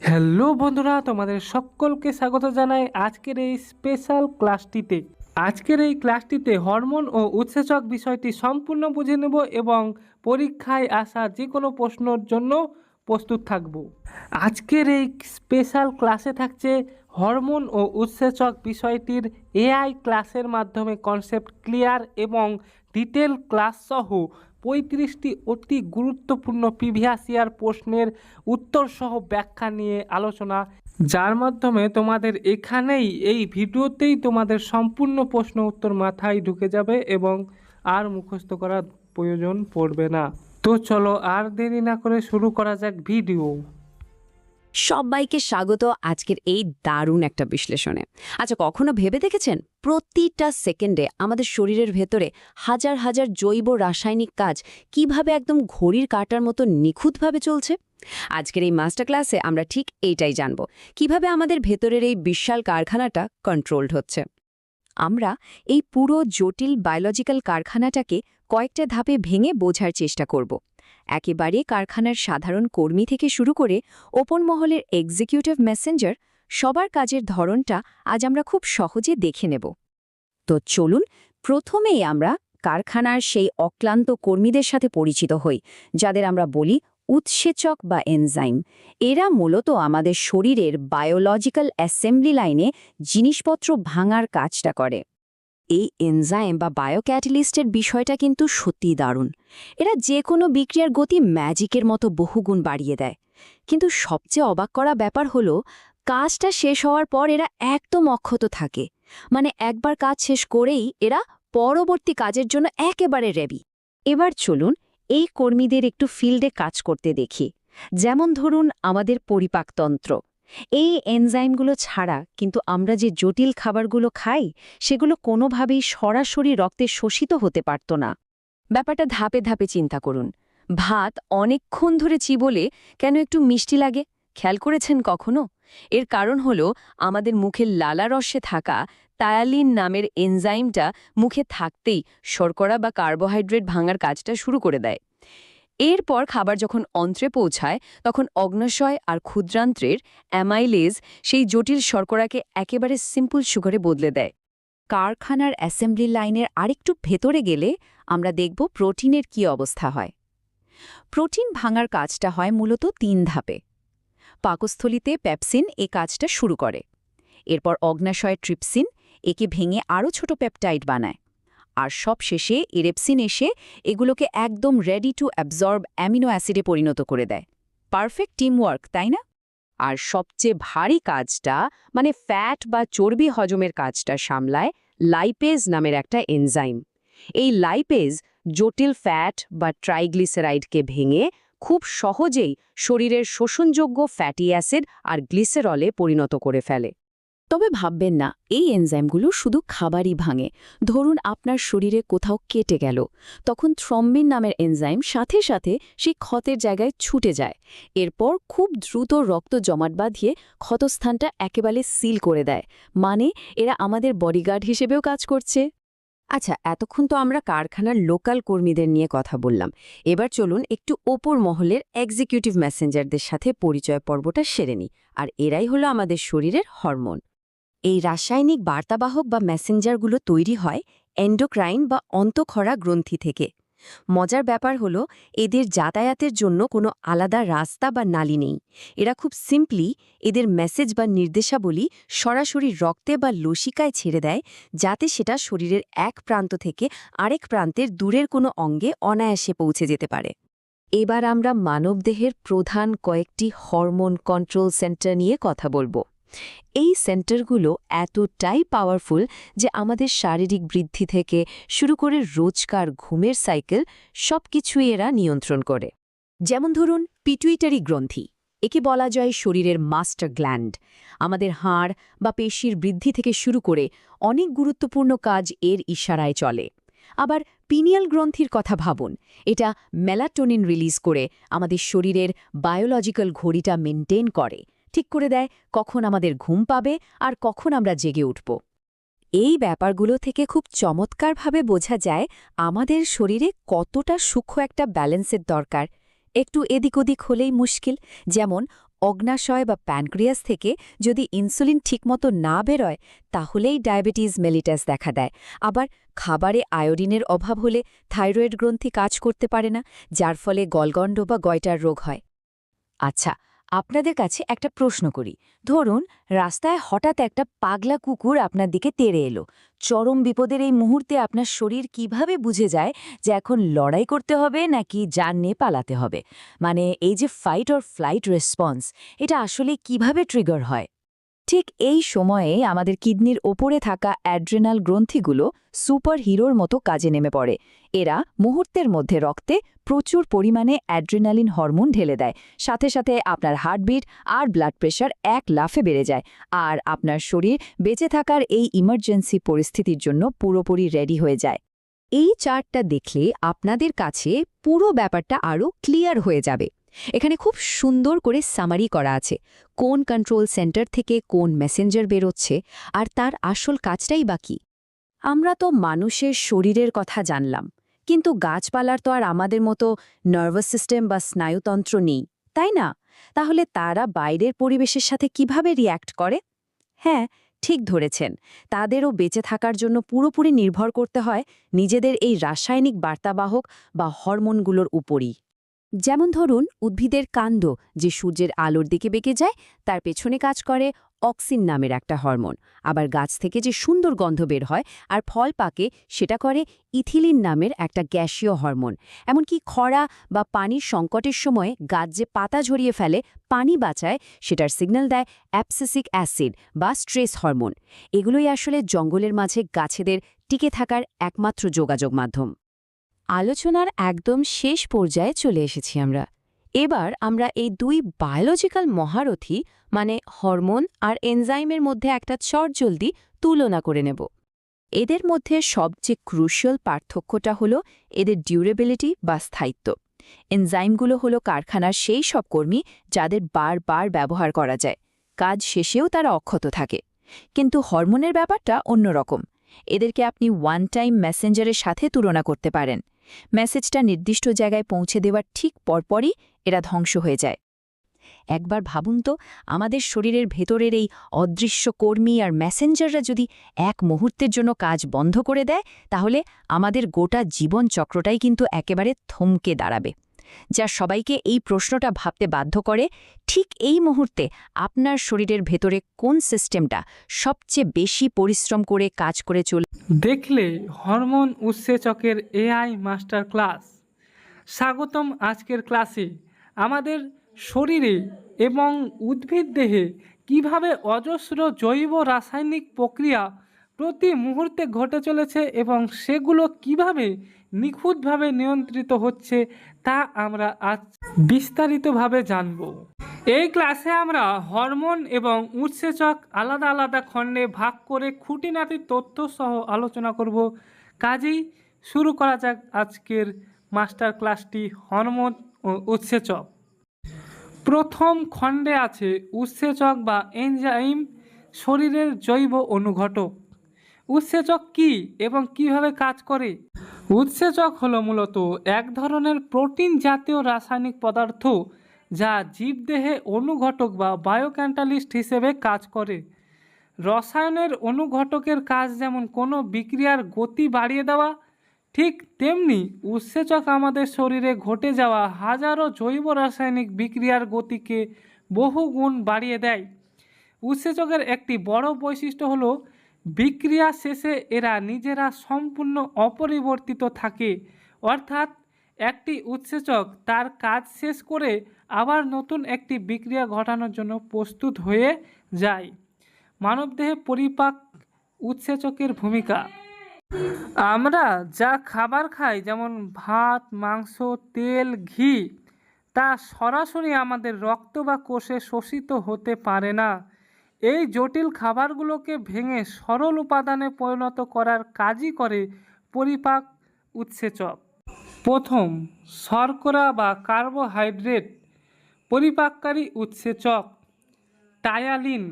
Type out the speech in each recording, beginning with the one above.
Hello বন্ধুরা, তোমাদের সকলকে স্বাগত জানাই আজকের এই স্পেশাল ক্লাসটিতে। আজকের এই ক্লাসটিতে হরমোন ও উৎসেচক বিষয়টি সম্পূর্ণ বুঝে নেব এবং পরীক্ষায় আসা যে কোনো প্রশ্নের জন্য প্রস্তুত থাকব। আজকের এই স্পেশাল ক্লাসে থাকছে হরমোন ও উৎসেচক বিষয়টির এআই ক্লাসের মাধ্যমে কনসেপ্ট ক্লিয়ার এবং ডিটেল ক্লাস সহ 35টি অতি গুরুত্বপূর্ণ প্রিভিয়াস ইয়ার প্রশ্নের উত্তর সহ ব্যাখ্যা নিয়ে আলোচনা, যার মাধ্যমে তোমাদের এখানেই এই ভিডিওতেই তোমাদের সম্পূর্ণ প্রশ্ন উত্তর মাথায় ঢুকে যাবে এবং আর মুখস্থ করার প্রয়োজন পড়বে না। তো চলো আর দেরি না করে শুরু করা যাক ভিডিও। সবাইকে স্বাগত আজকের এই দারুণ একটা বিশ্লেষণে। আচ্ছা, কখনো ভেবে দেখেছেন প্রতিটা সেকেন্ডে আমাদের শরীরের ভেতরে হাজার হাজার জৈব রাসায়নিক কাজ কিভাবে একদম ঘড়ির কাঁটার মতো নিখুঁতভাবে চলছে? আজকের এই মাস্টার ক্লাসে আমরা ঠিক এইটাই জানব, কিভাবে আমাদের ভেতরের এই বিশাল কারখানাটা কন্ট্রোলড হচ্ছে। আমরা এই পুরো জটিল বায়োলজিক্যাল কারখানাটাকে কয়েকটা ধাপে ভেঙে বোঝার চেষ্টা করব। একেবারে কারখানার সাধারণ কর্মী থেকে শুরু করে ওপর মহলের এক্সিকিউটিভ মেসেঞ্জার, সবার কাজের ধরনটা আজ আমরা খুব সহজে দেখে নেব। তো চলুন প্রথমেই আমরা কারখানার সেই অক্লান্ত কর্মীদের সাথে পরিচিত হই, যাদের আমরা বলি উৎসেচক বা এনজাইম। এরা মূলত আমাদের শরীরের বায়োলজিক্যাল অ্যাসেম্বলি লাইনে জিনিসপত্র ভাঙার কাজটা করে। এই এনজাইম বা বায়োক্যাটালিস্টের বিষয়টা কিন্তু সত্যিই দারুণ। এরা যে কোনো বিক্রিয়ার গতি ম্যাজিকের মতো বহুগুণ বাড়িয়ে দেয়। কিন্তু সবচেয়ে অবাক করা ব্যাপার হলো, কাজটা শেষ হওয়ার পর এরা একদম অক্ষত থাকে। মানে একবার কাজ শেষ করেই এরা পরবর্তী কাজের জন্য একেবারে রেডি। এবার চলুন এই কর্মীদের একটু ফিল্ডে কাজ করতে দেখি। যেমন ধরুন আমাদের পরিপাকতন্ত্র। এই এনজাইমগুলো ছাড়া কিন্তু আমরা যে জটিল খাবারগুলো খাই, সেগুলো কোনোভাবেই সরাসরি রক্তে শোষিত হতে পারত না। ব্যাপারটা ধাপে ধাপে চিন্তা করুন। ভাত অনেকক্ষণ ধরে চিবোলে কেন একটু মিষ্টি লাগে, খেয়াল করেছেন কখনো? এর কারণ হলো আমাদের মুখের লালারসে থাকা টায়ালিন নামের এনজাইমটা মুখে থাকতেই শর্করা বা কার্বোহাইড্রেট ভাঙার কাজটা শুরু করে দেয়। এরপর খাবার যখন অন্ত্রে পৌঁছায়, তখন অগ্নাশয় আর ক্ষুদ্রান্ত্রের অ্যামাইলেজ সেই জটিল শর্করাকে একেবারে সিম্পল সুগারে বদলে দেয়। কারখানার অ্যাসেম্বলি লাইনের আরেকটু ভেতরে গেলে আমরা দেখব প্রোটিনের কী অবস্থা হয়। প্রোটিন ভাঙার কাজটা হয় মূলত 3 ধাপে। পাকস্থলিতে পেপসিন এ কাজটা শুরু করে। এরপর অগ্নাশয় ট্রিপসিন একে ভেঙে আরও ছোট পেপটাইড বানায়। আর সব শেষে ইরেপসিন এসে এগুলোকে একদম রেডি টু অ্যাবজর্ব অ্যামিনো অ্যাসিডে পরিণত করে দেয়। পারফেক্ট টিমওয়ার্ক, তাই না? আর সবচেয়ে ভারী কাজটা, মানে ফ্যাট বা চর্বি হজমের কাজটা সামলায় লাইপেজ নামের একটা এনজাইম। এই লাইপেজ জটিল ফ্যাট বা ট্রাইগ্লিসারাইডকে ভেঙে খুব সহজেই শরীরের শোষণযোগ্য ফ্যাটি অ্যাসিড আর গ্লিসেরলে পরিণত করে ফেলে। তবে ভাববেন না এই এনজাইমগুলো শুধু খাবারই ভাঙে। ধরুন আপনার শরীরে কোথাও কেটে গেল, তখন থ্রম্বিন নামের এনজাইম সাথে সাথে সেই ক্ষতের জায়গায় ছুটে যায়। এরপর খুব দ্রুত রক্ত জমাট বাঁধিয়ে ক্ষতস্থানটা একেবারে সিল করে দেয়। মানে এরা আমাদের বডিগার্ড হিসেবেও কাজ করছে। আচ্ছা, এতক্ষণ তো আমরা কারখানার লোকাল কর্মীদের নিয়ে কথা বললাম। এবার চলুন একটু ওপর মহলের এক্সিকিউটিভ মেসেঞ্জারদের সাথে পরিচয় পর্বটা সেরে নিই। আর এরাই হলো আমাদের শরীরের হরমোন। এই রাসায়নিক বার্তাবাহক বা মেসেঞ্জারগুলো তৈরি হয় এন্ডোক্রাইন বা অন্তঃক্ষরা গ্রন্থি থেকে। মজার ব্যাপার হলো, এদের যাতায়াতের জন্য কোনো আলাদা রাস্তা বা নালী নেই। এরা খুব সিম্পলি এদের মেসেজ বা নির্দেশাবলী সরাসরি রক্তে বা লসিকায় ছেড়ে দেয়, যাতে সেটা শরীরের এক প্রান্ত থেকে আরেক প্রান্তের দূরের কোনো অঙ্গে অনায়াসে পৌঁছে যেতে পারে। এবার আমরা মানবদেহের প্রধান কয়েকটি হরমোন কন্ট্রোল সেন্টার নিয়ে কথা বলবো। এই সেন্টারগুলো এতটাই পাওয়ারফুল যে আমাদের শারীরিক বৃদ্ধি থেকে শুরু করে রোজকার ঘুমের সাইকেল সবকিছুই এরা নিয়ন্ত্রণ করে। যেমন ধরুন পিটুইটারি গ্রন্থি, একে বলা যায় শরীরের মাস্টার গ্ল্যান্ড। আমাদের হাড় বা পেশির বৃদ্ধি থেকে শুরু করে অনেক গুরুত্বপূর্ণ কাজ এর ইশারায় চলে। আবার পিনিয়াল গ্রন্থির কথা ভাবুন, এটা মেলাটোনিন রিলিজ করে আমাদের শরীরের বায়োলজিক্যাল ঘড়িটা মেনটেন করে, ঠিক করে দেয় কখন আমাদের ঘুম পাবে আর কখন আমরা জেগে উঠব। এই ব্যাপারগুলো থেকে খুব চমৎকারভাবে বোঝা যায় আমাদের শরীরে কতটা সূক্ষ্ম একটা ব্যালেন্সের দরকার। একটু এদিক ওদিক হলেই মুশকিল। যেমন অগ্নাশয় বা প্যানক্রিয়াস থেকে যদি ইনসুলিন ঠিকমতো না বেরোয় তাহলেই ডায়াবেটিস মেলিটাস দেখা দেয়। আবার খাবারে আয়োডিনের অভাব হলে থাইরয়েড গ্রন্থি কাজ করতে পারে না, যার ফলে গলগণ্ড বা গয়টার রোগ হয়। আচ্ছা, আপনাদের কাছে একটা প্রশ্ন করি। ধরুন রাস্তায় হঠাৎ একটা পাগলা কুকুর আপনার দিকে তেড়ে এলো। চরম বিপদের এই মুহূর্তে আপনার শরীর কিভাবে বুঝে যায় যে এখন লড়াই করতে হবে নাকি জান নিয়ে পালাতে হবে? মানে এই যে ফাইট অর ফ্লাইট রেসপন্স, এটা আসলে কিভাবে ট্রিগার হয়? ঠিক এই সময়ে আমাদের কিডনির ওপরে থাকা অ্যাড্রেনাল গ্রন্থিগুলো সুপার হিরোর মতো কাজে নেমে পড়ে। এরা মুহূর্তের মধ্যে রক্তে প্রচুর পরিমাণে অ্যাড্রেনালিন হরমোন ঢেলে দেয়। সাথে সাথে আপনার হার্টবিট আর ব্লাড প্রেশার এক লাফে বেড়ে যায়, আর আপনার শরীর বেঁচে থাকার এই ইমার্জেন্সি পরিস্থিতির জন্য পুরোপুরি রেডি হয়ে যায়। এই চার্টটা দেখলে আপনাদের কাছে পুরো ব্যাপারটা আরও ক্লিয়ার হয়ে যাবে। এখানে খুব সুন্দর করে সামারি করা আছে কোন কন্ট্রোল সেন্টার থেকে কোন মেসেঞ্জার বেরোচ্ছে আর তার আসল কাজটাই বাকি। আমরা তো মানুষের শরীরের কথা জানলাম, কিন্তু গাছপালার তো আর আমাদের মতো নার্ভাস সিস্টেম বা স্নায়ুতন্ত্র নেই, তাই না? তাহলে তারা বাইরের পরিবেশের সাথে কিভাবে রিয়্যাক্ট করে? হ্যাঁ, ঠিক ধরেছেন, তাদেরও বেঁচে থাকার জন্য পুরোপুরি নির্ভর করতে হয় নিজেদের এই রাসায়নিক বার্তাবাহক বা হরমোনগুলোর উপরই। যেমন ধরুন উদ্ভিদের কাণ্ড যে সূর্যের আলোর দিকে বেঁকে যায়, তার পেছনে কাজ করে অক্সিন নামের একটা হরমোন। আবার গাছ থেকে যে সুন্দর গন্ধ বের হয় আর ফল পাকে, সেটা করে ইথিলিন নামের একটা গ্যাসীয় হরমোন। এমনকি খরা বা পানির সংকটের সময় গাছ যে পাতা ঝরিয়ে ফেলে, পানি বাঁচায়, সেটার সিগন্যাল দেয় অ্যাবসিসিক অ্যাসিড বা স্ট্রেস হরমোন। এগুলোই আসলে জঙ্গলের মাঝে গাছেদের টিকে থাকার একমাত্র যোগাযোগ মাধ্যম। আলোচনার একদম শেষ পর্যায়ে চলে এসেছি আমরা। এবার আমরা এই দুই বায়োলজিক্যাল মহারথী মানে হরমোন আর এনজাইমের মধ্যে একটা চটজলদি তুলনা করে নেব। এদের মধ্যে সবচেয়ে ক্রুশিয়াল পার্থক্যটা হলো এদের ডিউরেবিলিটি বা স্থায়িত্ব। এনজাইমগুলো হলো কারখানার সেই সব কর্মী যাদের বারবার ব্যবহার করা যায়, কাজ শেষেও তারা অক্ষত থাকে। কিন্তু হরমোনের ব্যাপারটা অন্যরকম। এদেরকে আপনি ওয়ান টাইম মেসেঞ্জারের সাথে তুলনা করতে পারেন। মেসেজটা নির্দিষ্ট জায়গায় পৌঁছে দেওয়ার ঠিক পরপরই এরা ধ্বংস হয়ে যায়। একবার ভাবুন তো, আমাদের শরীরের ভেতরের এই অদৃশ্য কর্মী আর মেসেঞ্জাররা যদি এক মুহূর্তের জন্য কাজ বন্ধ করে দেয়, তাহলে আমাদের গোটা জীবন চক্রটাই কিন্তু একেবারে থমকে দাঁড়াবে। যা সবাইকে এই প্রশ্নটা ভাবতে বাধ্য করে, ঠিক এই মুহূর্তে আপনার শরীরের ভেতরে কোন সিস্টেমটা সবচেয়ে বেশি পরিশ্রম করে কাজ করে দেখলে হরমোন উৎসেচকের এআই মাস্টার ক্লাস। স্বাগতম আজকের ক্লাসে। আমাদের শরীরে এবং উদ্ভিদ দেহে কিভাবে অজস্র জৈব রাসায়নিক প্রক্রিয়া প্রতি মুহূর্তে ঘটে চলেছে এবং সেগুলো কিভাবে নিখুঁতভাবে নিয়ন্ত্রিত হচ্ছে তা আমরা আজ বিস্তারিতভাবে জানব। এই ক্লাসে আমরা হরমোন এবং উৎসেচক আলাদা আলাদা খণ্ডে ভাগ করে খুঁটিনাটি তথ্য সহ আলোচনা করব। কাজেই শুরু করা যাক আজকের মাস্টার ক্লাসটি হরমোন ও উৎসেচক। প্রথম খণ্ডে আছে উৎসেচক বা এনজাইম, শরীরের জৈব অনুঘটক। উৎসেচক কি এবং কিভাবে কাজ করে? উৎসেচক হলো মূলত এক ধরনের প্রোটিন জাতীয় রাসায়নিক পদার্থ যা জীবদেহে অনুঘটক বা বায়োক্যাটালিস্ট হিসেবে কাজ করে। রসায়নের অনুঘটকের কাজ যেমন কোনো বিক্রিয়ার গতি বাড়িয়ে দেওয়া, ঠিক তেমনি উৎসেচক আমাদের শরীরে ঘটে যাওয়া হাজারো জৈব রাসায়নিক বিক্রিয়ার গতিকে বহু গুণ বাড়িয়ে দেয়। উৎসেচকের একটি বড় বৈশিষ্ট্য হলো বিক্রিয়া শেষে এরা নিজেরা সম্পূর্ণ অপরিবর্তিত থাকে, অর্থাৎ একটি উৎসেচক তার কাজ শেষ করে আবার নতুন একটি বিক্রিয়া ঘটানোর জন্য প্রস্তুত হয়ে যায়। মানবদেহে পরিপাক উৎসেচকের ভূমিকা। আমরা যা খাবার খাই যেমন ভাত, মাংস, তেল, ঘি, তা সরাসরি আমাদের রক্ত বা কোষে শোষিত হতে পারে না। এই জটিল খাবারগুলোকে ভেঙে সরল উপাদানে পরিণত করার কাজই করে পরিপাক উৎসেচক। প্রথম, শর্করা বা কার্বোহাইড্রেট পরিপাককারী উৎসেচক। টায়ালিন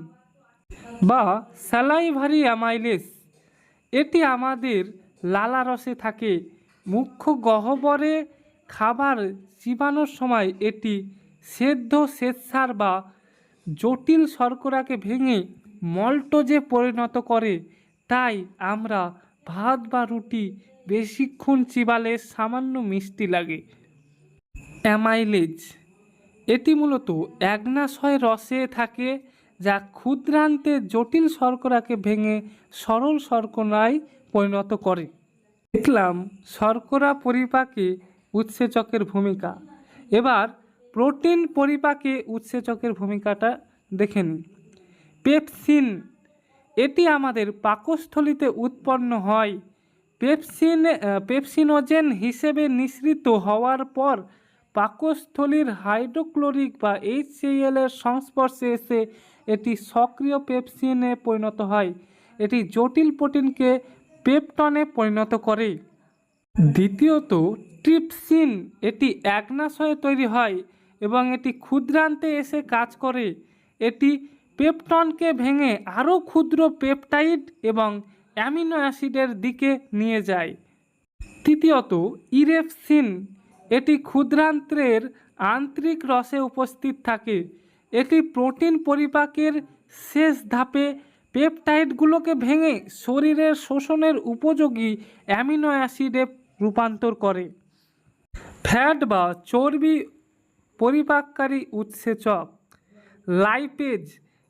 বা স্যালাইভারি অ্যামাইলেজ, এটি আমাদের লালারসে থাকে। মুখ্য গহ্বরে খাবার চিবানোর সময় এটি সেদ্ধ শ্বেতসার বা জটিল শর্করাকে ভেঙে মল্টোজে পরিণত করে, তাই আমরা ভাত বা রুটি বেশিক্ষণ চিবালে সামান্য মিষ্টি লাগে। অ্যামাইলেজ এটি মূলত অ্যাগ্নাশয় রসে থাকে, যা ক্ষুদ্রান্তে জটিল শর্করাকে ভেঙে সরল শর্করায় পরিণত করে। দেখলাম শর্করা পরিপাকে উৎসেচকের ভূমিকা। এবার প্রোটিন পরিপাকে উৎসেচকের ভূমিকাটা দেখে নিই। পেপসিন এটি আমাদের পাকস্থলিতে উৎপন্ন হয়। পেপসিনোজেন হিসেবে নিঃসৃত হওয়ার পর পাকস্থলীর হাইড্রোক্লোরিক বা HCl এর সংস্পর্শে এসে এটি সক্রিয় পেপসিনে পরিণত হয়। এটি জটিল প্রোটিনকে পেপটনে পরিণত করে। দ্বিতীয়ত ট্রিপসিন, এটি অ্যাগ্নাশয়ে তৈরি হয় এবং এটি ক্ষুদ্রান্তে এসে কাজ করে। এটি পেপটনকে ভেঙে আরও ক্ষুদ্র পেপটাইড এবং অ্যামিনো অ্যাসিডের দিকে নিয়ে যায়। তৃতীয়ত ইরেপসিন, এটি ক্ষুদ্রান্ত্রের আন্তরিক রসে উপস্থিত থাকে। এটি প্রোটিন পরিপাকের শেষ ধাপে পেপটাইডগুলোকে ভেঙে শরীরের শোষণের উপযোগী অ্যামিনো অ্যাসিডে রূপান্তর করে। ফ্যাট বা চর্বি পরিপাককারী উৎসেচক লাইপেজ,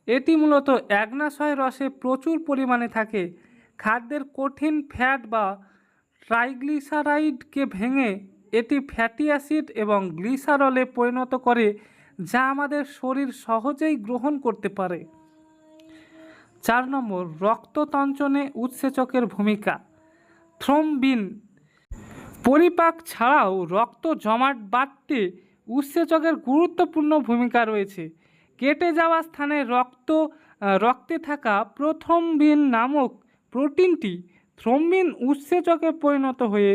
এটি মূলত অ্যাগ্নাশয় রসে প্রচুর পরিমাণে থাকে। খাদ্যের কঠিন ফ্যাট বা ট্রাইগ্লিসারাইডকে ভেঙে এটি ফ্যাটি অ্যাসিড এবং গ্লিসারলে পরিণত করে, যা আমাদের শরীর সহজেই গ্রহণ করতে পারে। 4 নম্বর, রক্ততঞ্চনে উৎসেচকের ভূমিকা। থ্রম্বিন পরিপাক ছাড়াও রক্ত জমাট বাড়তে উৎসেচকের গুরুত্বপূর্ণ ভূমিকা রয়েছে। কেটে যাওয়া স্থানে রক্তে থাকা প্রোথ্রম্বিন নামক প্রোটিনটি থ্রম্বিন উৎসেচকে পরিণত হয়ে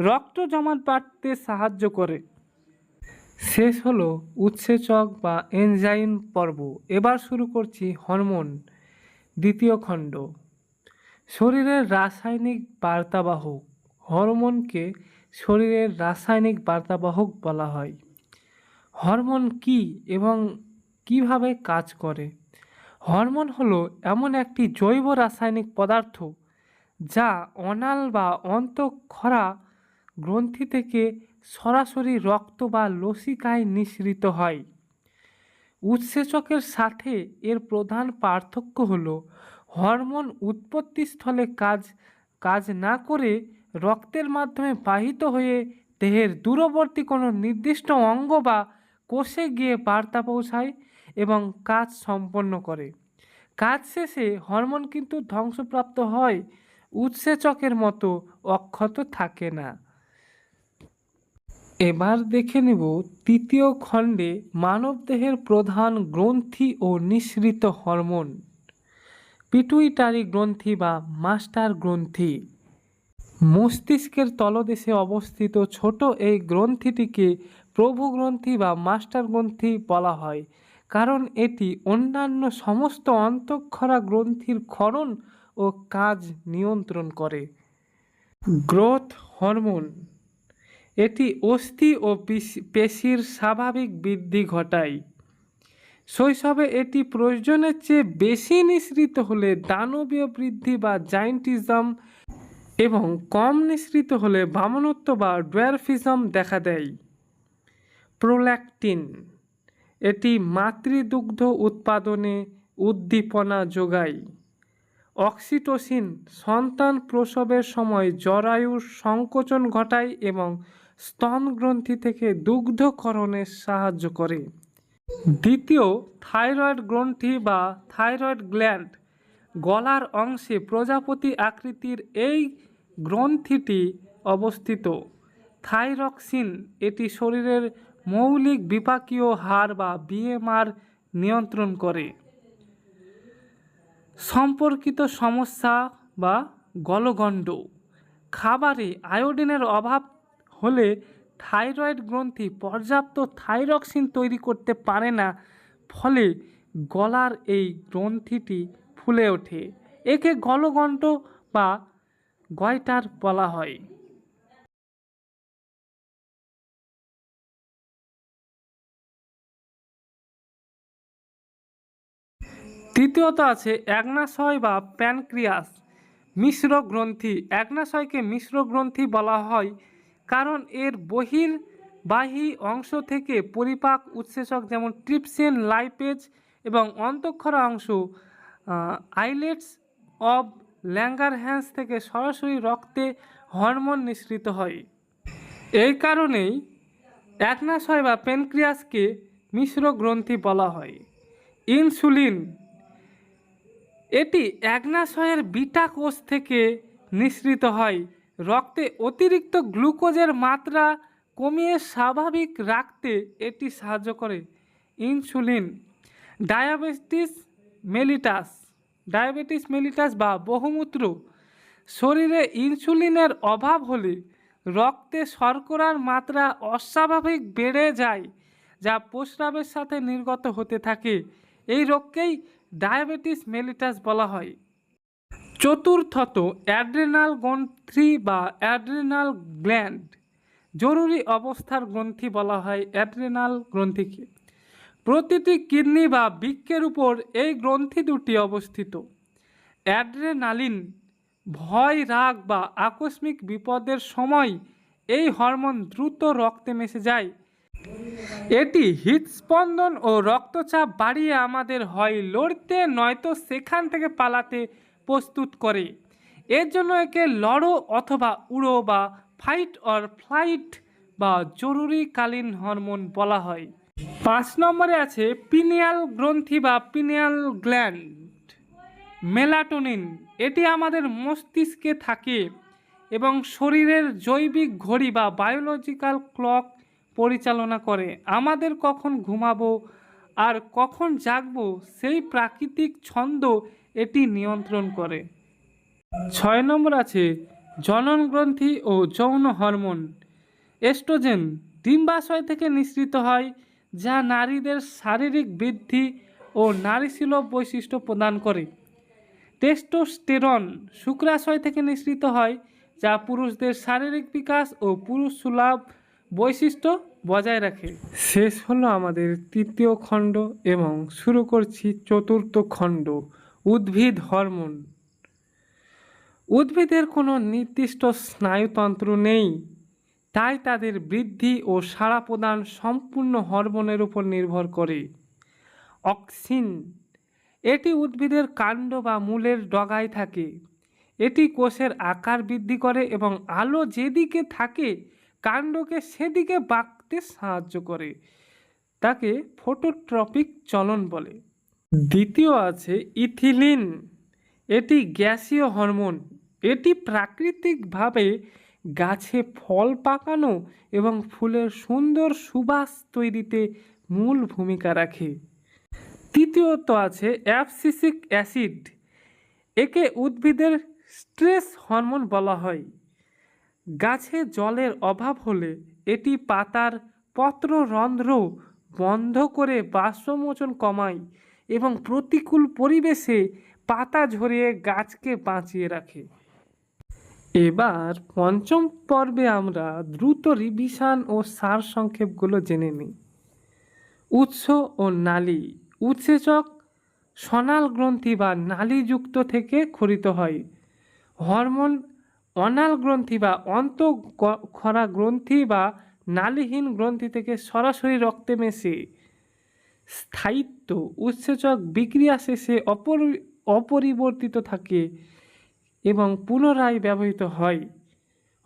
রক্ত জমাট বাড়তে সাহায্য করে। শেষ হলো উৎসেচক বা এনজাইম পর্ব। এবার শুরু করছি হরমোন, দ্বিতীয় খণ্ড। শরীরের রাসায়নিক বার্তাবাহক। হরমোনকে শরীরের রাসায়নিক বার্তাবাহক বলা হয়। হরমোন কী এবং কিভাবে কাজ করে? হরমোন হলো এমন একটি জৈব রাসায়নিক পদার্থ যা অনাল বা অন্তঃক্ষরা গ্রন্থি থেকে সরাসরি রক্ত বা লসিকায় নিঃসৃত হয়। উৎসেচকের সাথে এর প্রধান পার্থক্য হলো হরমোন উৎপত্তিস্থলে কাজ না করে রক্তের মাধ্যমে বাহিত হয়ে দেহের দূরবর্তী কোনো নির্দিষ্ট অঙ্গ বা কোষে গিয়ে বার্তা পৌঁছায় এবং কাজ সম্পন্ন করে। কাজ শেষে হরমোন কিন্তু ধ্বংসপ্রাপ্ত হয়, উৎসেচকের মতো অক্ষত থাকে না। এবার দেখে নেব তৃতীয় খণ্ডে মানবদেহের প্রধান গ্রন্থি ও নিঃসৃত হরমোন। পিটুইটারি গ্রন্থি বা মাস্টার গ্রন্থি। মস্তিষ্কের তলদেশে অবস্থিত ছোট এই গ্রন্থিটিকে প্রভু গ্রন্থি বা মাস্টার গ্রন্থি বলা হয়, কারণ এটি অন্যান্য সমস্ত অন্তঃক্ষরা গ্রন্থির ক্ষরণ ও কাজ নিয়ন্ত্রণ করে। গ্রোথ হরমোন, এটি অস্থি ও পেশির স্বাভাবিক বৃদ্ধি ঘটায়। শৈশবে এটি প্রয়োজনের চেয়ে বেশি নিঃসৃত হলে দানবীয় বৃদ্ধি বা জায়েন্টিজম এবং কম নিঃসৃত হলে বামনত্ব বা ডোয়ার্ফিজম দেখা দেয়। প্রোল্যাক্টিন, এটি মাতৃদুগ্ধ উৎপাদনে উদ্দীপনা যোগায়। অক্সিটোসিন সন্তান প্রসবের সময় জরায়ুর সংকোচন ঘটায় এবং স্তন গ্রন্থি থেকে দুগ্ধকরণে সাহায্য করে। দ্বিতীয়, থাইরয়েড গ্রন্থি বা থাইরয়েড গ্ল্যান্ড। গলার অংশে প্রজাপতি আকৃতির এই গ্রন্থিটি অবস্থিত। থাইরক্সিন, এটি শরীরের মৌলিক বিপাকীয় হার বা BMR নিয়ন্ত্রণ করে। সম্পর্কিত সমস্যা বা গলগণ্ড। খাবারে আয়োডিনের অভাব হলে থাইরয়েড গ্রন্থি পর্যাপ্ত থাইরক্সিন তৈরি করতে পারে না, ফলে গলার এই গ্রন্থিটি ফুলে ওঠে। একে গলগণ্ড বা গয়টার বলা হয়। তৃতীয়ত আছে অগ্ন্যাশয় বা প্যানক্রিয়াস, মিশ্র গ্রন্থি। অগ্ন্যাশয়কে মিশ্র গ্রন্থি বলা হয় কারণ এর বহির্বাহী অংশ থেকে পরিপাক উৎসেচক যেমন ট্রিপসিন, লাইপেজ এবং অন্তঃক্ষরা অংশ আইলেটস অব ল্যাঙ্গারহ্যান্স থেকে সরাসরি রক্তে হরমোন নিঃসৃত হয়। এই কারণেই অগ্ন্যাশয় বা প্যানক্রিয়াসকে মিশ্র গ্রন্থি বলা হয়। ইনসুলিন, এটি অগ্ন্যাশয়ের বিটা কোষ থেকে নিঃসৃত হয়। রক্তে অতিরিক্ত গ্লুকোজের মাত্রা কমিয়ে স্বাভাবিক রাখতে এটি সাহায্য করে। ইনসুলিন, ডায়াবেটিস মেলিটাস বা বহুমূত্র, শরীরে ইনসুলিনের অভাব হলে রক্তে শর্করার মাত্রা অস্বাভাবিক বেড়ে যায়, যা প্রস্রাবের সাথে নির্গত হতে থাকে। এই রোগকেই ডায়াবেটিস মেলিটাস বলা হয়। চতুর্থত অ্যাড্রেনাল গ্রন্থি বা অ্যাড্রেনাল গ্ল্যান্ড, জরুরি অবস্থার গ্রন্থি বলা হয় অ্যাড্রেনাল গ্রন্থিকে। প্রতিটি কিডনি বা বৃক্কের উপর এই গ্রন্থি দুটি অবস্থিত। অ্যাড্রেনালিন ভয়, রাগ বা আকস্মিক বিপদের সময় এই হরমোন দ্রুত রক্তে মিশে যায়। এটি হৃদস্পন্দন ও রক্তচাপ বাড়িয়ে আমাদের হয় লড়তে নয়তো সেখান থেকে পালাতে প্রস্তুত করে। এর জন্য একে লড়ো অথবা উড়ো বা ফাইট অর ফ্লাইট বা জরুরিকালীন হরমোন বলা হয়। 5 নম্বরে আছে পিনিয়াল গ্রন্থি বা পিনিয়াল গ্ল্যান্ড। মেলাটোনিন, এটি আমাদের মস্তিষ্কে থাকে এবং শরীরের জৈবিক ঘড়ি বা বায়োলজিক্যাল ক্লক পরিচালনা করে। আমাদের কখন ঘুমাবো আর কখন জাগবো সেই প্রাকৃতিক ছন্দ এটি নিয়ন্ত্রণ করে। 6 নম্বর আছে জনন গ্রন্থি ও যৌন হরমোন। এস্ট্রোজেন ডিম্বাশয় থেকে নিঃসৃত হয়, যা নারীদের শারীরিক বৃদ্ধি ও নারীসুলভ বৈশিষ্ট্য প্রদান করে। টেস্টোস্টেরন শুক্রাশয় থেকে নিঃসৃত হয়, যা পুরুষদের শারীরিক বিকাশ ও পুরুষ সুলভ বৈশিষ্ট্য বজায় রাখে। শেষ হলো আমাদের তৃতীয় খণ্ড এবং শুরু করছি চতুর্থ খণ্ড, উদ্ভিদ হরমোন। উদ্ভিদের কোনো নির্দিষ্ট স্নায়ুতন্ত্র নেই, তাই তাদের বৃদ্ধি ও সাড়া প্রদান সম্পূর্ণ হরমোনের উপর নির্ভর করে। অক্সিন, এটি উদ্ভিদের কাণ্ড বা মূলের ডগায় থাকে। এটি কোষের আকার বৃদ্ধি করে এবং আলো যেদিকে থাকে কাণ্ডকে সেদিকে বাঁকতে সাহায্য করে। তাকে ফটোট্রপিক চলন বলে। দ্বিতীয় আছে ইথিলিন, এটি গ্যাসীয় হরমোন। এটি প্রাকৃতিকভাবে গাছে ফল পাকানো এবং ফুলের সুন্দর সুবাস তৈরিতে মূল ভূমিকা রাখে। তৃতীয়ত আছে অ্যাবসিসিক অ্যাসিড, একে উদ্ভিদের স্ট্রেস হরমোন বলা হয়। গাছে জলের অভাব হলে এটি পাতার পত্ররন্ধ্র বন্ধ করে বাষ্পমোচন কমায় এবং প্রতিকূল পরিবেশে পাতা ঝরিয়ে গাছকে বাঁচিয়ে রাখে। এবার পঞ্চম পর্বে আমরা দ্রুত রিভিশন ও সারসংক্ষেপগুলো জেনে নিই। উৎস ও নালী। উৎসেচক সনাল গ্রন্থি বা নালীযুক্ত থেকে ক্ষরিত হয়। হরমোন অনাল গ্রন্থি বা অন্তঃক্ষরা গ্রন্থি বা নালীহীন গ্রন্থি থেকে সরাসরি রক্তে মেশে। স্থায়িত্ব, উৎসেচক বিক্রিয়া শেষে অপরিবর্তিত থাকে এবং পুনরায় ব্যবহৃত হয়।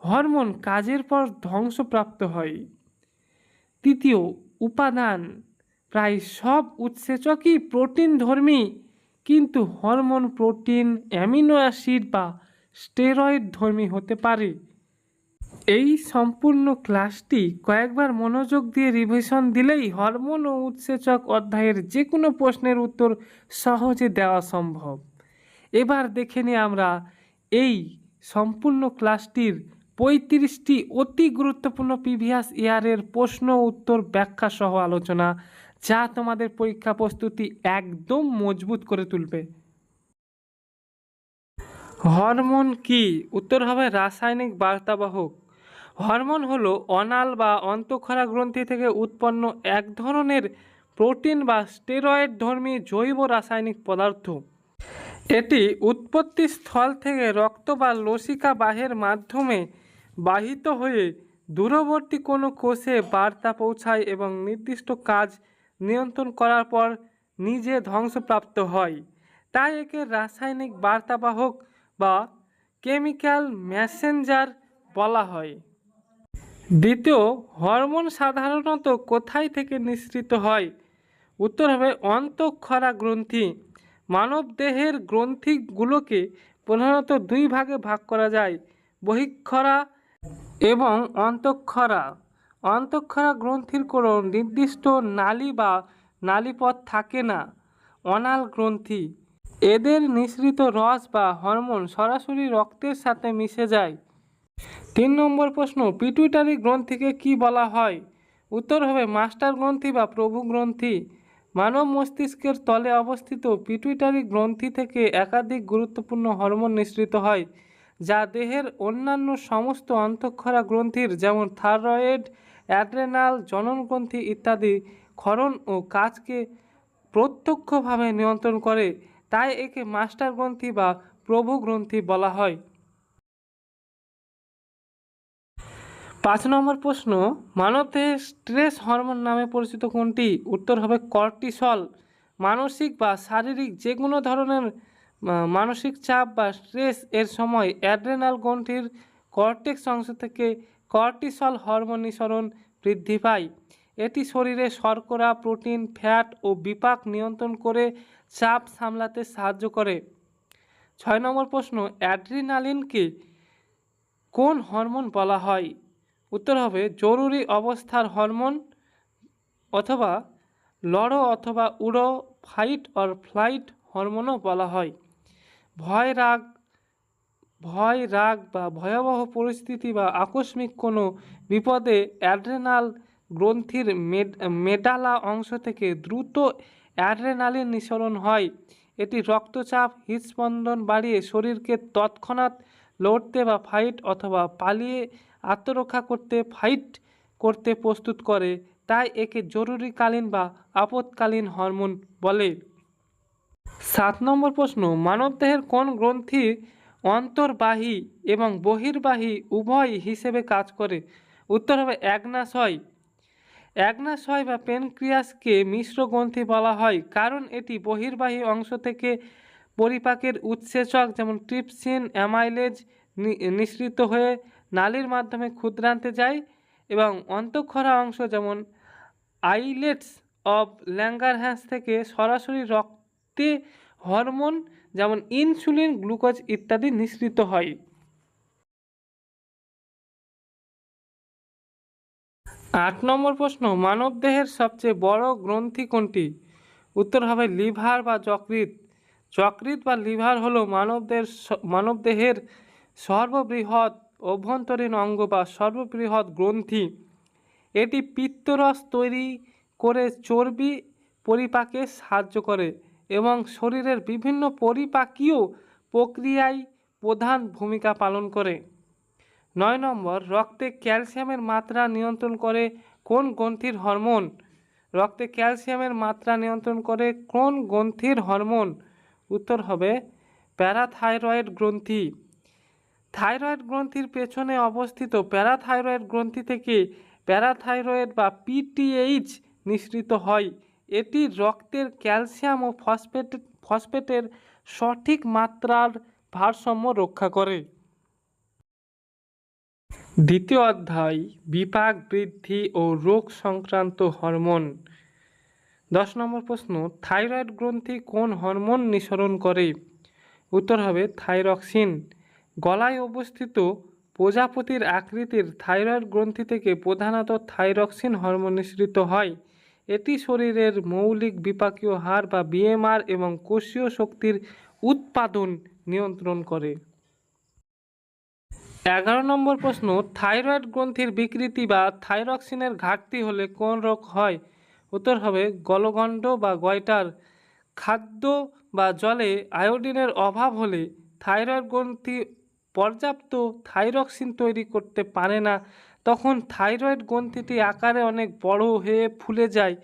হরমোন কাজের পর ধ্বংসপ্রাপ্ত হয়। তৃতীয়, উপাদান। প্রায় সব উৎসেচকই প্রোটিনধর্মী, কিন্তু হরমোন প্রোটিন, অ্যামিনো অ্যাসিড বা স্টেরয়েড ধর্মী হতে পারে। এই সম্পূর্ণ ক্লাসটি কয়েকবার মনোযোগ দিয়ে রিভিশন দিলেই হরমোন ও উৎসেচক অধ্যায়ের যে কোনো প্রশ্নের উত্তর সহজে দেওয়া সম্ভব। এবার দেখে নিই আমরা এই সম্পূর্ণ ক্লাসটির 35টি অতি গুরুত্বপূর্ণ প্রিভিয়াস ইয়ারের প্রশ্ন উত্তর ব্যাখ্যা সহ আলোচনা, যা তোমাদের পরীক্ষা প্রস্তুতি একদম মজবুত করে তুলবে। হরমোন কি? উত্তর হবে রাসায়নিক বার্তাবাহক। হরমোন হলো অনাল বা অন্তঃক্ষরা গ্রন্থি থেকে উৎপন্ন এক ধরনের প্রোটিন বা স্টেরয়েড ধর্মী জৈব রাসায়নিক পদার্থ। এটি উৎপত্তি স্থল থেকে রক্ত বা লসিকা বাহের মাধ্যমে বাহিত হয়ে দূরবর্তী কোনো কোষে বার্তা পৌঁছায় এবং নির্দিষ্ট কাজ নিয়ন্ত্রণ করার পর নিজে ধ্বংসপ্রাপ্ত হয়। তাই একে রাসায়নিক বার্তাবাহক বা কেমিক্যাল মেসেঞ্জার বলা হয়। দ্বিতীয়, হরমোন সাধারণত কোথায় থেকে নিঃসৃত হয়? উত্তর হবে অন্তঃক্ষরা গ্রন্থি। মানব দেহের গ্রন্থিগুলোকে প্রধানত দুই ভাগে ভাগ করা যায়, বহিঃক্ষরা এবং অন্তঃক্ষরা। অন্তঃক্ষরা গ্রন্থির কোনো নির্দিষ্ট নালী বা নালীপথ থাকে না, অনাল গ্রন্থি। এদের নিঃসৃত রস বা হরমোন সরাসরি রক্তের সাথে মিশে যায়। 3 নম্বর প্রশ্ন, পিটুইটারি গ্রন্থিকে কি বলা হয়? উত্তর হবে মাস্টার গ্রন্থি বা প্রভু গ্রন্থি। মানব মস্তিষ্কের তলে অবস্থিত পিটুইটারি গ্রন্থি থেকে একাধিক গুরুত্বপূর্ণ হরমোন নিঃসৃত হয়, যা দেহের অন্যান্য সমস্ত অন্তঃক্ষরা গ্রন্থির যেমন থাইরয়েড, অ্যাড্রেনাল, জনন গ্রন্থি ইত্যাদি ক্ষরণ ও কাজকে প্রত্যক্ষভাবে নিয়ন্ত্রণ করে। তাই একে মাস্টার গ্রন্থি বা প্রভু গ্রন্থি বলা হয়। 5 নম্বর প্রশ্ন, মানবদেহের স্ট্রেস হরমোন নামে পরিচিত কোনটি? উত্তর হবে কর্টিসল। মানসিক বা শারীরিক যে কোনো ধরনের মানসিক চাপ বা স্ট্রেস এর সময় অ্যাড্রেনাল গ্রন্থির কর্টেক্স অংশ থেকে কর্টিসল হরমোন নিঃসরণ বৃদ্ধি পায়। এটি শরীরে শর্করা, প্রোটিন, ফ্যাট ও বিপাক নিয়ন্ত্রণ করে চাপ সামলাতে সাহায্য করে। 6 নম্বর প্রশ্ন, অ্যাড্রিনালিনকে কোন হরমোন বলা হয়? উত্তর হবে জরুরি অবস্থার হরমোন, অথবা লড়ো অথবা উড়ো, ফাইট অর ফ্লাইট হরমোনও বলা হয়। ভয়, রাগ বা ভয়াবহ পরিস্থিতি বা আকস্মিক কোনো বিপদে অ্যাড্রেনাল গ্রন্থির মেডালা অংশ থেকে দ্রুত অ্যাড্রেনালিন নিঃসরণ হয়। এটি রক্তচাপ, হৃদস্পন্দন বাড়িয়ে শরীরকে তৎক্ষণাৎ লড়তে বা ফাইট অথবা পালিয়ে আত্মরক্ষা করতে করতে প্রস্তুত করে। তাই একে জরুরিকালীন বা আপৎকালীন হরমোন বলে। 7 নম্বর প্রশ্ন, মানবদেহের কোন গ্রন্থি অন্তর্বাহী এবং বহির্বাহী উভয় হিসেবে কাজ করে? উত্তর হবে অ্যাগ্নাশয়। অ্যাগ্নাশয় বা প্যানক্রিয়াসকে মিশ্র গ্রন্থি বলা হয়, কারণ এটি বহির্বাহী অংশ থেকে পরিপাকের উৎসেচক যেমন ট্রিপসিন, অ্যামাইলেজ নিঃসৃত হয়ে নালীর মাধ্যমে ক্ষুদ্রান্তে যায়, এবং অন্তঃক্ষরা অংশ যেমন আইলেটস অব ল্যাঙ্গারহ্যান্স থেকে সরাসরি রক্তে হরমোন যেমন ইনসুলিন, গ্লুকোজ ইত্যাদি নিঃসৃত হয়। 8 নম্বর প্রশ্ন, মানবদেহের সবচেয়ে বড় গ্রন্থি কোনটি? উত্তর হবে লিভার বা যকৃৎ। যকৃৎ বা লিভার হলো মানবদেহের সর্ববৃহৎ অভ্যন্তরীণ অঙ্গ বা সর্ববৃহৎ গ্রন্থি। এটি পিত্তরস তৈরি করে চর্বি পরিপাকে সাহায্য করে এবং শরীরের বিভিন্ন পরিপাকীয় প্রক্রিয়ায় প্রধান ভূমিকা পালন করে। 9 নম্বর, রক্তে ক্যালসিয়ামের মাত্রা নিয়ন্ত্রণ করে কোন গ্রন্থির হরমোন? রক্তে ক্যালসিয়ামের মাত্রা নিয়ন্ত্রণ করে কোন গ্রন্থির হরমোন? উত্তর হবে প্যারাথাইরয়েড গ্রন্থি। থাইরয়েড গ্রন্থির পেছনে অবস্থিত প্যারাথাইরয়েড গ্রন্থি থেকে প্যারাথাইরয়েড বা পিটিএইচ নিঃসৃত হয়। এটি রক্তের ক্যালসিয়াম ও ফসফেটের সঠিক মাত্রার ভারসাম্য রক্ষা করে। দ্বিতীয় অধ্যায়, বিপাক বৃদ্ধি ও রোগ সংক্রান্ত হরমোন। 10 নম্বর প্রশ্ন, থাইরয়েড গ্রন্থি কোন হরমোন নিঃসরণ করে? উত্তর হবে থাইরক্সিন। গলায় অবস্থিত প্রজাপতির আকৃতির থাইরয়েড গ্রন্থি থেকে প্রধানত থাইরক্সিন হরমোন নিঃসৃত হয়। এটি শরীরের মৌলিক বিপাকীয় হার বা বিএমআর এবং কোষীয় শক্তির উৎপাদন নিয়ন্ত্রণ করে। 11 নম্বর প্রশ্ন, থাইরয়েড গ্রন্থির বিকৃতি বা থাইরক্সিনের ঘাটতি হলে কোন রোগ হয়? উত্তর হবে গলগণ্ড বা গয়টার। খাদ্য বা জলে আয়োডিনের অভাব হলে থাইরয়েড গ্রন্থি পর্যাপ্ত থাইরক্সিন তৈরি করতে পারে না। তখন থাইরয়েড গ্রন্থিটি আকারে অনেক বড় হয়ে ফুলে যায়,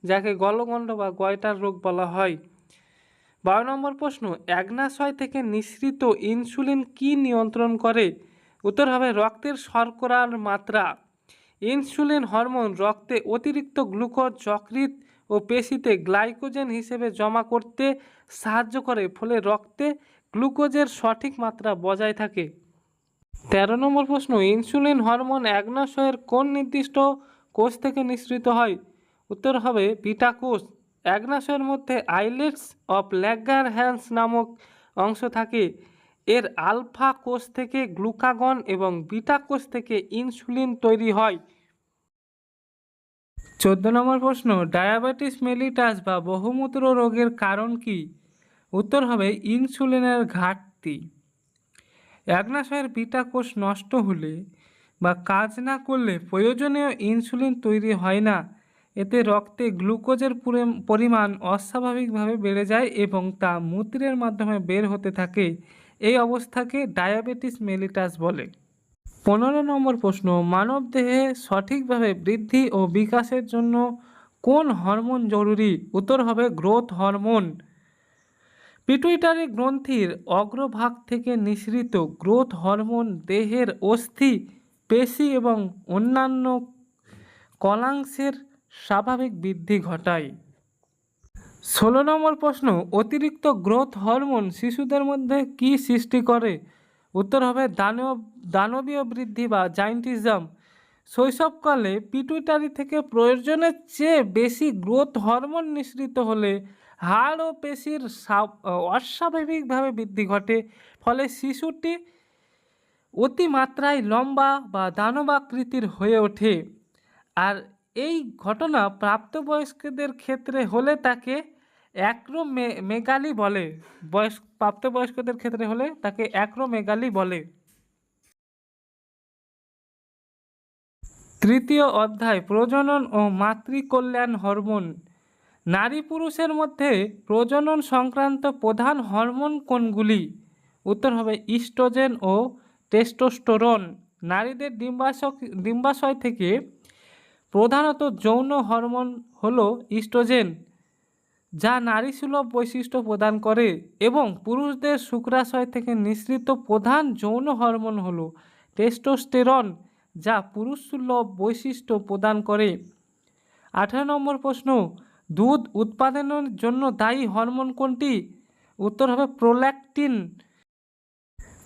যাকে গলগণ্ড বা গয়টার রোগ বলা হয়। 12 নম্বর প্রশ্ন, অগ্নাশয় থেকে নিঃসৃত ইনসুলিন কি নিয়ন্ত্রণ করে? উত্তর হবে রক্তের শর্করার মাত্রা। ইনসুলিন হরমোন রক্তে অতিরিক্ত গ্লুকোজ যকৃৎ ও পেশিতে গ্লাইকোজেন হিসেবে জমা করতে সাহায্য করে, ফলে রক্তে গ্লুকোজের সঠিক মাত্রা বজায় থাকে। 13 নম্বর প্রশ্ন, ইনসুলিন হরমোন অগ্নাশয়ের কোন নির্দিষ্ট কোষ থেকে নিঃসৃত হয়? উত্তর হবে বিটা কোষ। অগ্নাশয়ের মধ্যে আইলেটস অফ ল্যাঙ্গারহ্যান্স নামক অংশ থাকে। এর আলফা কোষ থেকে গ্লুকাগন এবং বিটা কোষ থেকে ইনসুলিন তৈরি হয়। 14 নম্বর প্রশ্ন, ডায়াবেটিস মেলিটাস বা বহুমূত্র রোগের কারণ কি? উত্তর হবে ইনসুলিনের ঘাটতি। অগ্নাশয়ের বিটা কোষ নষ্ট হলে বা কাজ না করলে প্রয়োজনীয় ইনসুলিন তৈরি হয় না। এতে রক্তে গ্লুকোজের পরিমাণ অস্বাভাবিকভাবে বেড়ে যায় এবং তা মূত্রের মাধ্যমে বের হতে থাকে। এই অবস্থাকে ডায়াবেটিস মেলিটাস বলে। 15 নম্বর প্রশ্ন, মানবদেহে সঠিকভাবে বৃদ্ধি ও বিকাশের জন্য কোন হরমোন জরুরি? উত্তর হবে গ্রোথ হরমোন। পিটুইটারি গ্রন্থির অগ্রভাগ থেকে নিঃসৃত গ্রোথ হরমোন দেহের অস্থি, পেশি এবং অন্যান্য কলাংশের স্বাভাবিক বৃদ্ধি ঘটায়। 16 নম্বর প্রশ্ন, অতিরিক্ত গ্রোথ হরমোন শিশুদের মধ্যে কি সৃষ্টি করে? উত্তর হবে দানবীয় বৃদ্ধি বা জাইন্টিজম। শৈশবকালে পিটুইটারি থেকে প্রয়োজনের চেয়ে বেশি গ্রোথ হরমোন নিঃসৃত হলে হাড় ও পেশির অস্বাভাবিকভাবে বৃদ্ধি ঘটে, ফলে শিশুটি অতিমাত্রায় লম্বা বা দানবাকৃতির হয়ে ওঠে। আর এই ঘটনা প্রাপ্তবয়স্কদের ক্ষেত্রে হলে তাকে অ্যাক্রোমেগালি বলে। প্রাপ্তবয়স্কদের ক্ষেত্রে হলে তাকে অ্যাক্রোমেগালি বলে। তৃতীয় অধ্যায়, প্রজনন ও মাতৃকল্যাণ হরমোন। নারী পুরুষের মধ্যে প্রজনন সংক্রান্ত প্রধান হরমোন কোনগুলি? উত্তর হবে ইস্ট্রোজেন ও টেস্টোস্টেরন। নারীদের ডিম্বাশয় থেকে প্রধানত যৌন হরমোন হলো ইস্ট্রোজেন, যা নারীসুলভ বৈশিষ্ট্য প্রদান করে, এবং পুরুষদের শুক্রাশয় থেকে নিঃসৃত প্রধান যৌন হরমোন হলো টেস্টোস্টেরন, যা পুরুষসুলভ বৈশিষ্ট্য প্রদান করে। 18 নম্বর প্রশ্ন, দুধ উৎপাদনের জন্য দায়ী হরমোন কোনটি? উত্তর হবে প্রোল্যাক্টিন।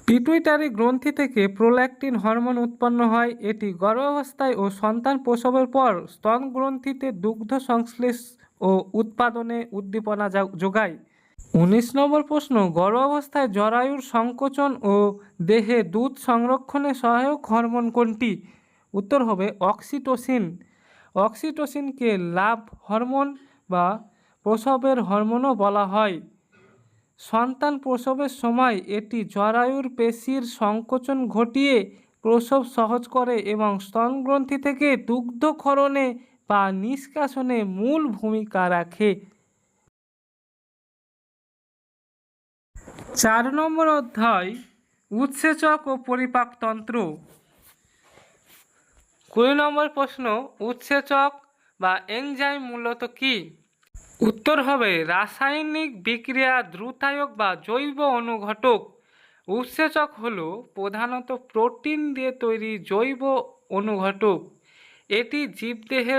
পিটুইটারি গ্রন্থি থেকে প্রোল্যাক্টিন হরমোন উৎপন্ন হয়। এটি গর্ভাবস্থায় ও সন্তান প্রসবের পর স্তন গ্রন্থিতে দুগ্ধ সংশ্লেষ ও উৎপাদনে উদ্দীপনা যোগায়। 19 নম্বর প্রশ্ন, গর্ভাবস্থায় জরায়ুর সংকোচন ও দেহে দুধ সংরক্ষণে সহায়ক হরমোন কোনটি? উত্তর হবে অক্সিটোসিন। অক্সিটোসিনকে লাভ হরমোন বা প্রসবের হরমোনও বলা হয়। সন্তান প্রসবের সময় এটি জরায়ুর পেশির সংকোচন ঘটিয়ে প্রসব সহজ করে এবং স্তনগ্রন্থি থেকে দুগ্ধক্ষরণে বা নিষ্কাশনে মূল ভূমিকা রাখে। 4 নম্বর অধ্যায়, উৎসেচক ও পরিপাকতন্ত্র। 20 নম্বর প্রশ্ন, উৎসেচক বা এনজাইম মূলত কি? উত্তর হবে রাসায়নিক বিক্রিয়া দ্রুতায়ক বা জৈব অনুঘটক। উৎসেচক হলো প্রধানত প্রোটিন দিয়ে তৈরি জৈব অনুঘটক। এটি জীবদেহে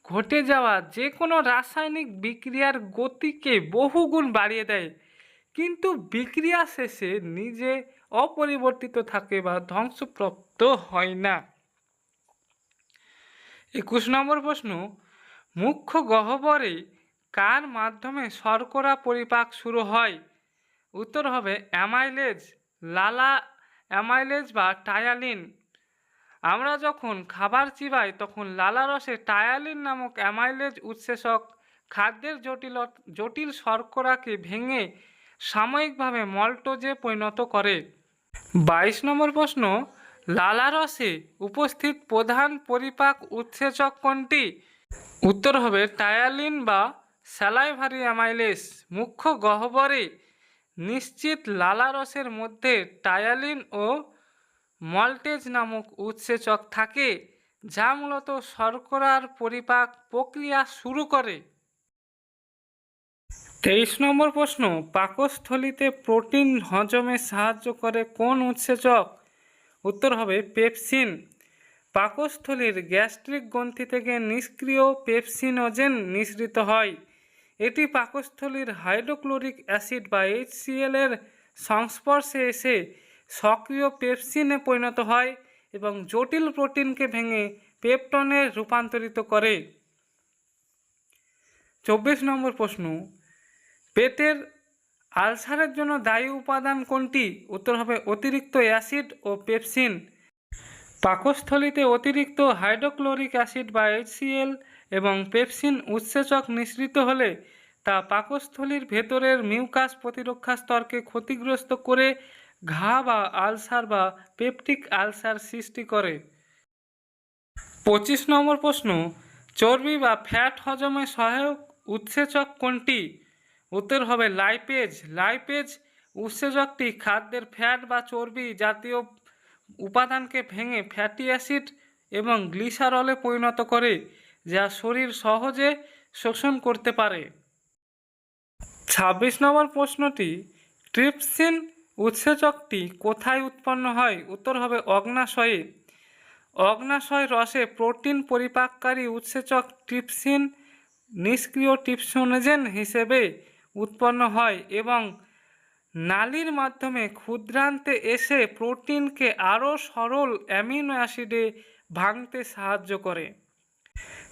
ঘটে যাওয়া যে কোনো রাসায়নিক বিক্রিয়ার গতিকে বহুগুণ বাড়িয়ে দেয়, কিন্তু বিক্রিয়া শেষে নিজে অপরিবর্তিত থাকে বা ধ্বংসপ্রাপ্ত হয় না। 21 নম্বর প্রশ্ন, মুখ্য গহ্বরে কার মাধ্যমে শর্করা পরিপাক শুরু হয়? উত্তর হবে অ্যামাইলেজ, লালা অ্যামাইলেজ বা টায়ালিন। আমরা যখন খাবার চিবাই তখন লালারসে টায়ালিন নামক অ্যামাইলেজ উৎসেচক খাদ্যের জটিল শর্করাকে ভেঙে সাময়িকভাবে মল্টোজে পরিণত করে। 22 নম্বর প্রশ্ন, লালারসে উপস্থিত প্রধান পরিপাক উৎসেচক কোনটি? উত্তর হবে টায়ালিন বা স্যালাইভারি অ্যামাইলেজ। মুখ্য গহ্বরে নিশ্চিত লালারসের মধ্যে টায়ালিন ও মল্টেজ নামক উৎসেচক থাকে, যা মূলত শর্করার পরিপাক প্রক্রিয়া শুরু করে। 23 নম্বর প্রশ্ন, পাকস্থলীতে প্রোটিন হজমে সাহায্য করে কোন উৎসেচক? উত্তর হবে পেপসিন। পাকস্থলীর গ্যাস্ট্রিক গ্রন্থি থেকে নিষ্ক্রিয় পেপসিনোজেন নিঃসৃত হয়। এটি পাকস্থলীর হাইড্রোক্লোরিক অ্যাসিড বা HCl এর সংস্পর্শে এসে সক্রিয় পেপসিনে পরিণত হয় এবং জটিল প্রোটিনকে ভেঙে পেপটনে রূপান্তরিত করে। 24 নম্বর প্রশ্ন, পেটের আলসারের জন্য দায়ী উপাদান কোনটি? উত্তর হবে অতিরিক্ত অ্যাসিড ও পেপসিন। পাকস্থলীতে অতিরিক্ত হাইড্রোক্লোরিক অ্যাসিড বা HCl এবং পেপসিন উৎসেচক নিঃসৃত হলে তা পাকস্থলীর ভেতরের মিউকাস প্রতিরক্ষা স্তরকে ক্ষতিগ্রস্ত করে ঘা বা আলসার বা পেপটিক আলসার সৃষ্টি করে। 25 নম্বর প্রশ্ন, চর্বি বা ফ্যাট হজমে সহায়ক উৎসেচক কোনটি? উত্তর হবে লাইপেজ। লাইপেজ উৎসেচকটি খাদ্যের ফ্যাট বা চর্বি জাতীয় উপাদানকে ভেঙে ফ্যাটি অ্যাসিড এবং গ্লিসারলে পরিণত করে, যা শরীর সহজে শোষণ করতে পারে। 26 নম্বর প্রশ্নটি, ট্রিপসিন উৎসেচকটি কোথায় উৎপন্ন হয়? উত্তর হবে অগ্নাশয়ে। অগ্নাশয় রসে প্রোটিন পরিপাককারী উৎসেচক ট্রিপসিন নিষ্ক্রিয় ট্রিপসিনোজেন হিসেবে উৎপন্ন হয় এবং নালীর মাধ্যমে ক্ষুদ্রান্তে এসে প্রোটিনকে আরও সরল অ্যামিনো অ্যাসিডে ভাঙতে সাহায্য করে।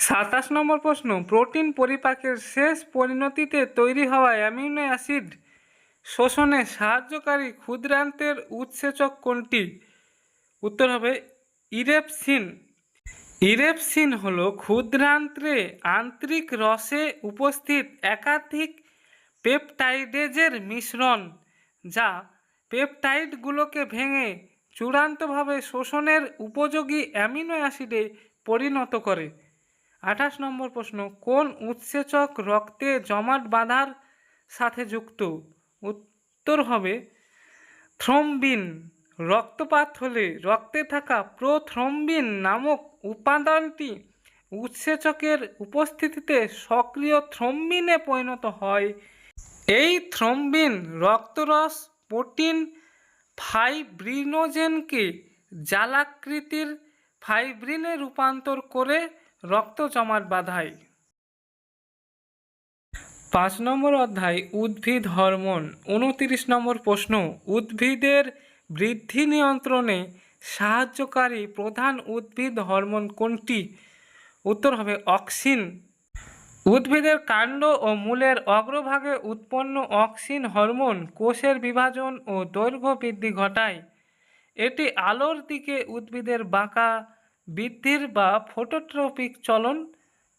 27 নম্বর প্রশ্ন, প্রোটিন পরিপাকের শেষ পরিণতিতে তৈরি হওয়া অ্যামিনো অ্যাসিড শোষণে সাহায্যকারী ক্ষুদ্রান্তের উৎসেচক কোনটি? উত্তর হবে ইরেপসিন। ইরেপসিন হল ক্ষুদ্রান্ত্রে আন্তরিক রসে উপস্থিত একাধিক পেপটাইডেজের মিশ্রণ, যা পেপটাইডগুলোকে ভেঙে চূড়ান্তভাবে শোষণের উপযোগী অ্যামিনো অ্যাসিডে পরিণত করে। 28 নম্বর প্রশ্ন, কোন উৎসেচক রক্তে জমাট বাঁধার সাথে যুক্ত? উত্তর হবে থ্রম্বিন। রক্তপাত হলে রক্তে থাকা প্রোথ্রম্বিন নামক উপাদানটি উৎসেচকের উপস্থিতিতে সক্রিয় থ্রম্বিনে পরিণত হয়। এই থ্রম্বিন রক্তরস প্রোটিন ফাইব্রিনোজেনকে জালাকৃতির ফাইব্রিনে রূপান্তর করে রক্ত জমাট বাঁধায়। 5 নম্বর অধ্যায় উদ্ভিদ হরমোন। 29 নম্বর প্রশ্ন, উদ্ভিদের বৃদ্ধি নিয়ন্ত্রণে সাহায্যকারী প্রধান উদ্ভিদ হরমোন কোনটি? উত্তর হবে অক্সিন। উদ্ভিদের কাণ্ড ও মূলের অগ্রভাগে উৎপন্ন অক্সিন হরমোন কোষের বিভাজন ও দৈর্ঘ্য বৃদ্ধি ঘটায়। এটি আলোর দিকে উদ্ভিদের বাঁকা বৃদ্ধির বা ফটোট্রপিক চলন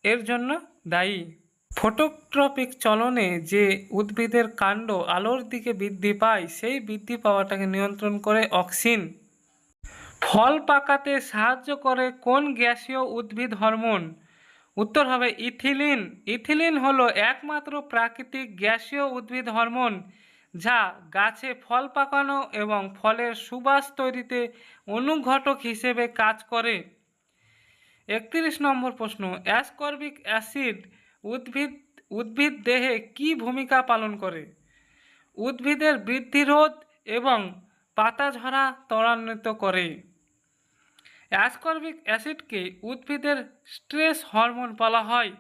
এর জন্য দায়ী। ফটোট্রপিক চলনে যে উদ্ভিদের কাণ্ড আলোর দিকে বৃদ্ধি পায়, সেই বৃদ্ধি পাওয়াটাকে নিয়ন্ত্রণ করে অক্সিন। ফল পাকাতে সাহায্য করে কোন গ্যাসীয় উদ্ভিদ হরমোন? উত্তর হবে ইথিলিন। ইথিলিন হলো একমাত্র প্রাকৃতিক গ্যাসীয় উদ্ভিদ হরমোন যা গাছে ফল পাকানো এবং ফলের সুবাস তৈরিতে অনুঘটক হিসেবে কাজ করে। 31 নম্বর প্রশ্ন, অ্যাসকর্বিক অ্যাসিড উদ্ভিদ দেহে কী ভূমিকা পালন করে? উদ্ভিদের বৃদ্ধি রোধ এবং পাতা ঝরা ত্বরান্বিত করে। অ্যাসকর্বিক অ্যাসিডকে উদ্ভিদের স্ট্রেস হরমোন বলা হয়।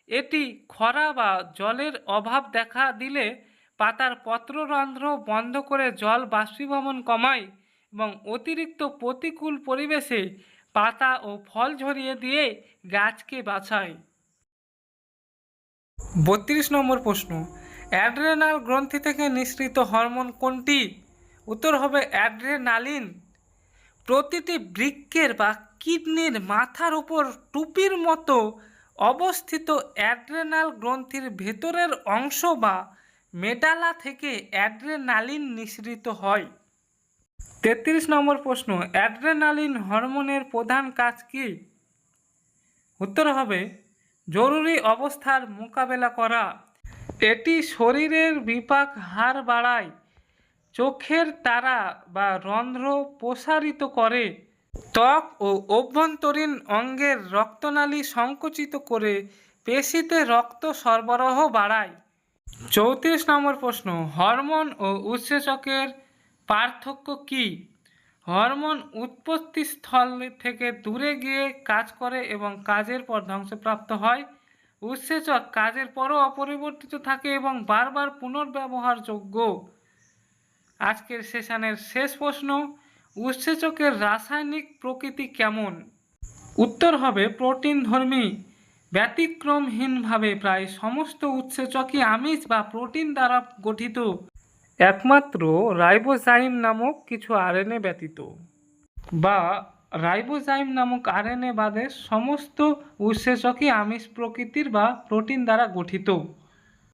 এটি খরা বা জলের অভাব দেখা দিলে পাতার পত্ররন্ধ্র বন্ধ করে জল বাষ্পীভবন কমায় এবং অতিরিক্ত প্রতিকূল পরিবেশে পাতা ও ফল ঝরিয়ে দিয়ে গাছকে বাঁচায়। 32 নম্বর প্রশ্ন, অ্যাড্রেনাল গ্রন্থি থেকে নিঃসৃত হরমোন কোনটি? উত্তর হবে অ্যাড্রেনালিন। প্রতিটি বৃক্কের বা কিডনির মাথার উপর টুপির মতো অবস্থিত অ্যাড্রেনাল গ্রন্থির ভেতরের অংশ বা মেডালা থেকে অ্যাড্রেনালিন নিঃসৃত হয়। 33 নম্বর প্রশ্ন, অ্যাড্রেনালিন হরমোনের প্রধান কাজ কী? উত্তর হবে জরুরি অবস্থার মোকাবেলা করা। এটি শরীরের বিপাক হার বাড়ায়, চোখের তারা বা রন্ধ্র প্রসারিত করে, ত্বক ও অভ্যন্তরীণ অঙ্গের রক্তনালী সংকুচিত করে পেশিতে রক্ত সরবরাহ বাড়ায়। 34 নম্বর প্রশ্ন, হরমোন ও উৎসেচকের পার্থক্য কী? হরমোন উৎপত্তি স্থল থেকে দূরে গিয়ে কাজ করে এবং কাজের পর ধ্বংসপ্রাপ্ত হয়। উৎসেচক কাজের পরও অপরিবর্তিত থাকে এবং বারবার পুনর্ব্যবহারযোগ্য। আজকের সেশনের শেষ প্রশ্ন, উৎসেচকের রাসায়নিক প্রকৃতি কেমন? উত্তর হবে প্রোটিনধর্মী। ব্যতিক্রমহীনভাবে প্রায় সমস্ত উৎসেচকই আমিষ বা প্রোটিন দ্বারা গঠিত, একমাত্র রাইবোজাইম নামক কিছু আরএনএ ব্যতীত, বা রাইবোজাইম নামক আরএনএ বাদে সমস্ত উৎসেচকই আমিষ প্রকৃতির বা প্রোটিন দ্বারা গঠিত।